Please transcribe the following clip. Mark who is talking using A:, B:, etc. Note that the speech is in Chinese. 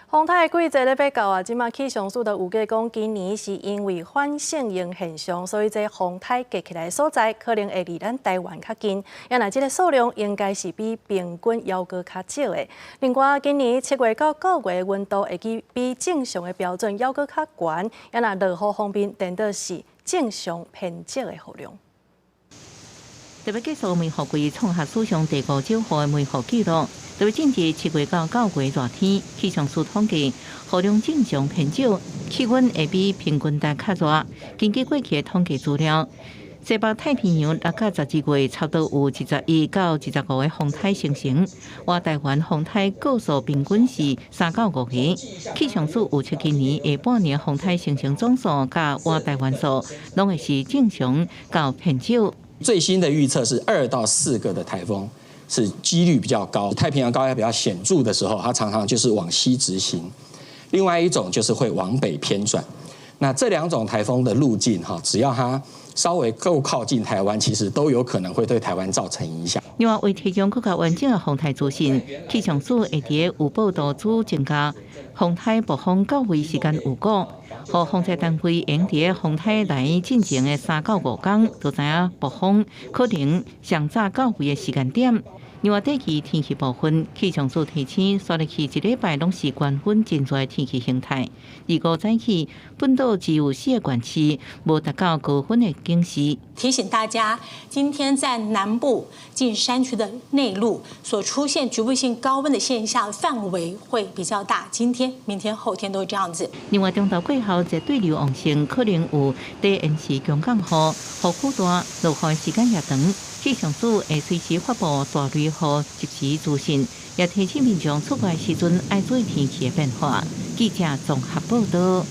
A: 风台季节咧要到啊，即马气象署就预计讲，今年是因为反盛型现象，所以这风台隔起来的所在可能会离咱台湾较近。原来这个数量应该是比平均要搁较少的。另外，今年7月到9月的温度会比正常的标准要搁较悬。原来落雨方面，颠倒是正常偏少的雨量。
B: 特别结束梅雨季创下史上第5少雨的梅雨纪录。特别正值7月到9月热天，气象署统计雨量正常偏少，气温会比平均值较热。根据过去的统计资料，西北太平洋6到12月差不多有11到15个风台形成，外台湾风台个数平均是3到5个。气象署预测今年下半年风台形成总数甲外台湾数，拢会是正常到偏少。
C: 最新的预测是2到4个的台风。是几率比较高，太平洋高压比较显著的时候，它常常就是往西直行；另外一种就是会往北偏转。那这2种台风的路径，只要它稍微够靠近台湾，其实都有可能会对台湾造成影响。
B: 另外，为提供更加完整的风台资讯，气象署会伫预报图组增加风台暴风到位时间预估，和风灾单位用伫风台来进前的3到5天，就知影暴风可能上早到位的时间点。另外，第2天气部分，气象署提醒，刷入去1礼拜拢是关分真热的天气形态。5早起，本岛只有4个县市无达到高温的警示。
D: 提醒大家，今天在南部近山区的内陆所出现局部性高温的现象范围会比较大。今天、明天、后天都是这样子。
B: 另外，中昼过后，绝对流旺盛，可能有低延时强降雨，雨区大，落雨时间也长。气象署会随时发布大雷雨即时资讯，也提醒民众出外时阵爱注意天气的变化。记者综合报道。